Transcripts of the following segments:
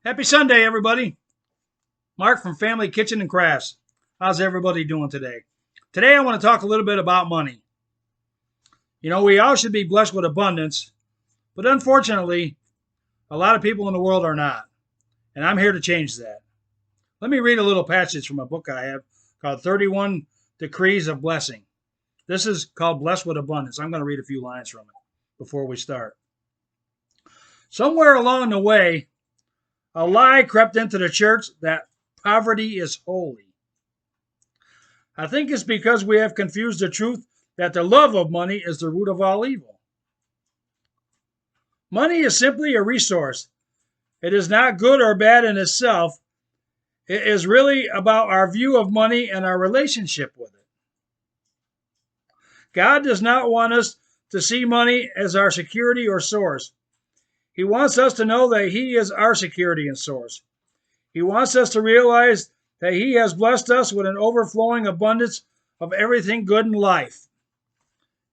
Happy Sunday, everybody. Mark from Family Kitchen and Crafts. How's everybody doing today? Today, I want to talk a little bit about money. We all should be blessed with abundance, but unfortunately, a lot of people in the world are not. And I'm here to change that. Let me read a little passage from a book I have called 31 Decrees of Blessing. This is called Blessed with Abundance. I'm going to read a few lines from it before we start. Somewhere along the way, a lie crept into the church that poverty is holy. I think it's because we have confused the truth that the love of money is the root of all evil. Money is simply a resource. It is not good or bad in itself. It is really about our view of money and our relationship with it. God does not want us to see money as our security or source. He wants us to know that He is our security and source. He wants us to realize that He has blessed us with an overflowing abundance of everything good in life.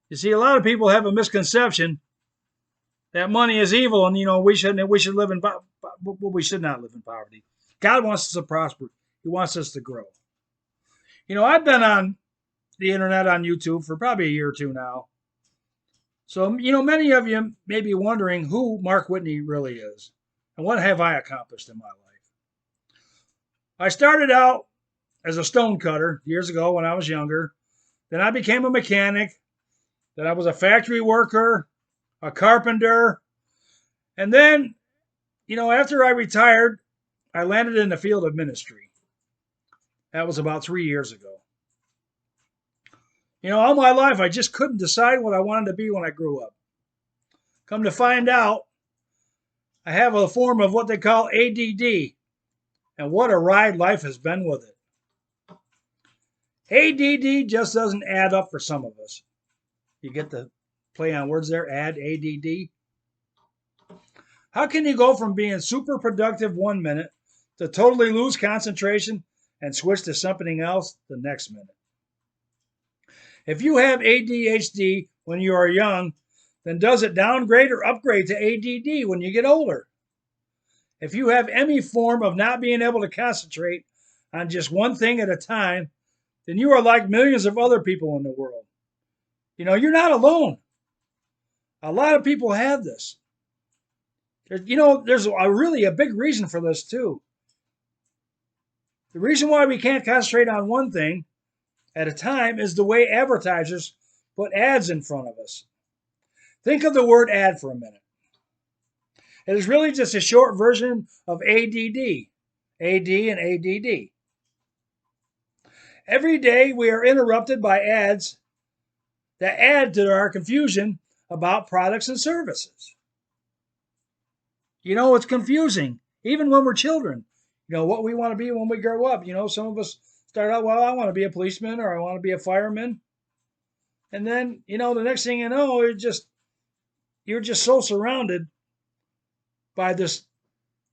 You see, a lot of people have a misconception that money is evil, and we should live in we should not live in poverty. God wants us to prosper. He wants us to grow. I've been on the internet on YouTube for probably a year or two now. So, many of you may be wondering who Mark Whitney really is and what have I accomplished in my life. I started out as a stone cutter years ago when I was younger. Then I became a mechanic. Then I was a factory worker, a carpenter. And then, after I retired, I landed in the field of ministry. That was about 3 years ago. All my life, I just couldn't decide what I wanted to be when I grew up. Come to find out, I have a form of what they call ADD, and what a ride life has been with it. ADD just doesn't add up for some of us. You get the play on words there, ADD. How can you go from being super productive 1 minute to totally lose concentration and switch to something else the next minute? If you have ADHD when you are young, then does it downgrade or upgrade to ADD when you get older? If you have any form of not being able to concentrate on just one thing at a time, then you are like millions of other people in the world. You're not alone. A lot of people have this. There's really a big reason for this too. The reason why we can't concentrate on one thing at a time is the way advertisers put ads in front of us. Think of the word ad for a minute. It is really just a short version of ADD, AD and ADD. Every day we are interrupted by ads that add to our confusion about products and services. It's confusing, even when we're children. What we want to be when we grow up. Some of us start out, well, I want to be a policeman or I want to be a fireman. And then, the next thing you know, you're just so surrounded by this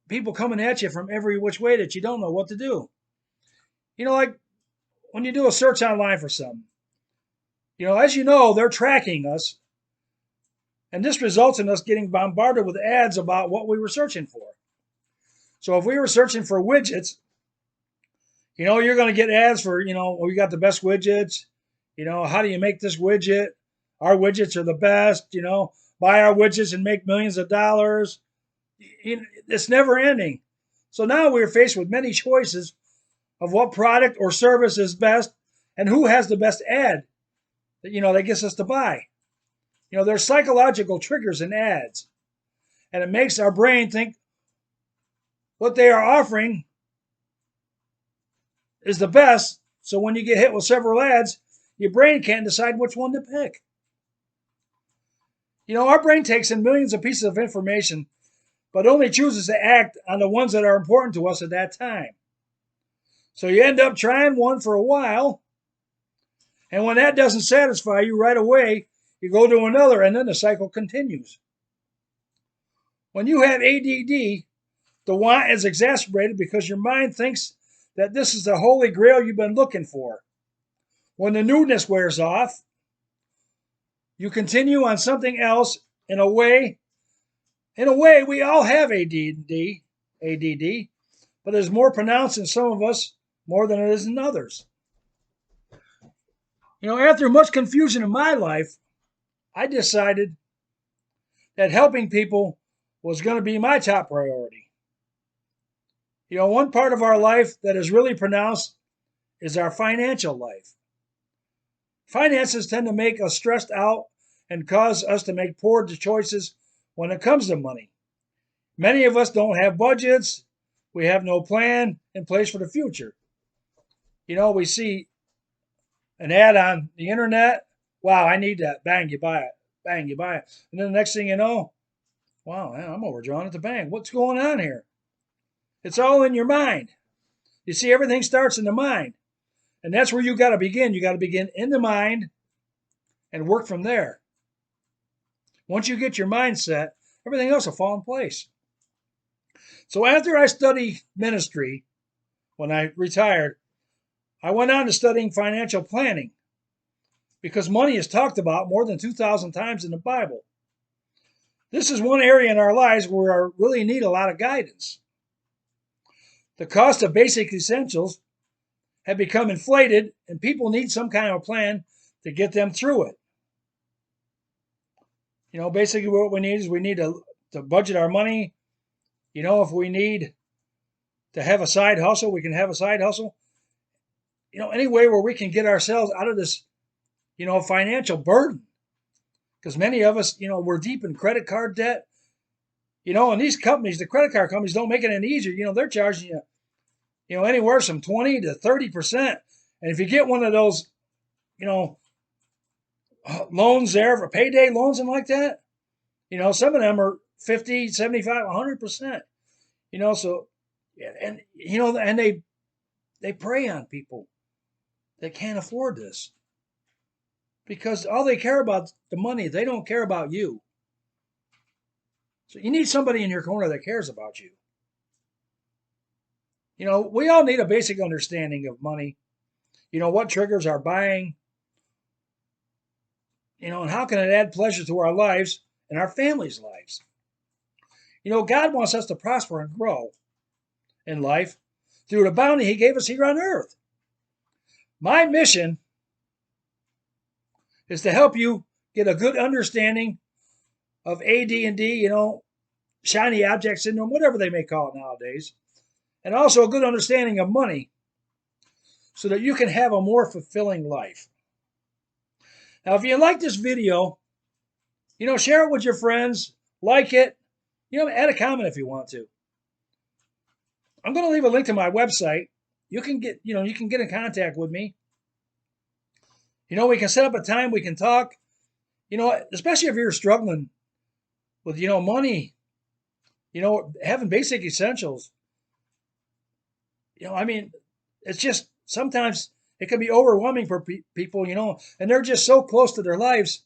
people coming at you from every which way that you don't know what to do. Like when you do a search online for something, as they're tracking us. And this results in us getting bombarded with ads about what we were searching for. So if we were searching for widgets, you're going to get ads for, we got the best widgets. How do you make this widget? Our widgets are the best, buy our widgets and make millions of dollars. It's never ending. So now we're faced with many choices of what product or service is best and who has the best ad that gets us to buy. There's psychological triggers in ads, and it makes our brain think what they are offering is the best. So when you get hit with several ads, your brain can't decide which one to pick. Our brain takes in millions of pieces of information, but only chooses to act on the ones that are important to us at that time. So you end up trying one for a while, and when that doesn't satisfy you right away, you go to another, and then the cycle continues. When you have ADD, the want is exacerbated because your mind thinks that this is the holy grail you've been looking for. When the newness wears off, you continue on something else. In a way, we all have ADD, ADD, but it is more pronounced in some of us more than it is in others. After much confusion in my life, I decided that helping people was going to be my top priority. One part of our life that is really pronounced is our financial life. Finances tend to make us stressed out and cause us to make poor choices when it comes to money. Many of us don't have budgets. We have no plan in place for the future. We see an ad on the internet. Wow, I need that. Bang, you buy it. Bang, you buy it. And then the next thing you know, wow, man, I'm overdrawn at the bank. What's going on here? It's all in your mind. You see, everything starts in the mind. And that's where you got to begin. You got to begin in the mind and work from there. Once you get your mindset, everything else will fall in place. So after I studied ministry, when I retired, I went on to studying financial planning because money is talked about more than 2,000 times in the Bible. This is one area in our lives where we really need a lot of guidance. The cost of basic essentials have become inflated, and people need some kind of a plan to get them through it. Basically what we need is we need to budget our money. If we need to have a side hustle, we can have a side hustle. Any way where we can get ourselves out of this, financial burden. Because many of us, we're deep in credit card debt. And these companies, the credit card companies, don't make it any easier. They're charging you, anywhere from 20 to 30%. And if you get one of those, loans there for payday loans and like that, some of them are 50, 75, 100%. So, and they prey on people that can't afford this because all they care about is the money. They don't care about you. So you need somebody in your corner that cares about you. We all need a basic understanding of money. What triggers our buying, and how can it add pleasure to our lives and our families' lives? God wants us to prosper and grow in life through the bounty He gave us here on earth. My mission is to help you get a good understanding of AD&D, shiny object syndrome, whatever they may call it nowadays, and also a good understanding of money so that you can have a more fulfilling life. Now, if you like this video, share it with your friends, like it, add a comment if you want to. I'm going to leave a link to my website. You can get in contact with me. We can set up a time we can talk. Especially if you're struggling with, money, having basic essentials. It's just sometimes it can be overwhelming for people, and they're just so close to their lives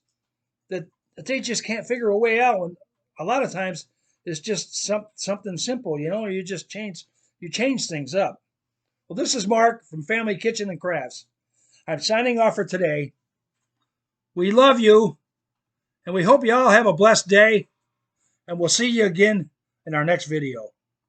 that they just can't figure a way out. And a lot of times it's just something simple, you just change things up. Well, this is Mark from Family Kitchen and Crafts. I'm signing off for today. We love you, and we hope you all have a blessed day, and we'll see you again in our next video.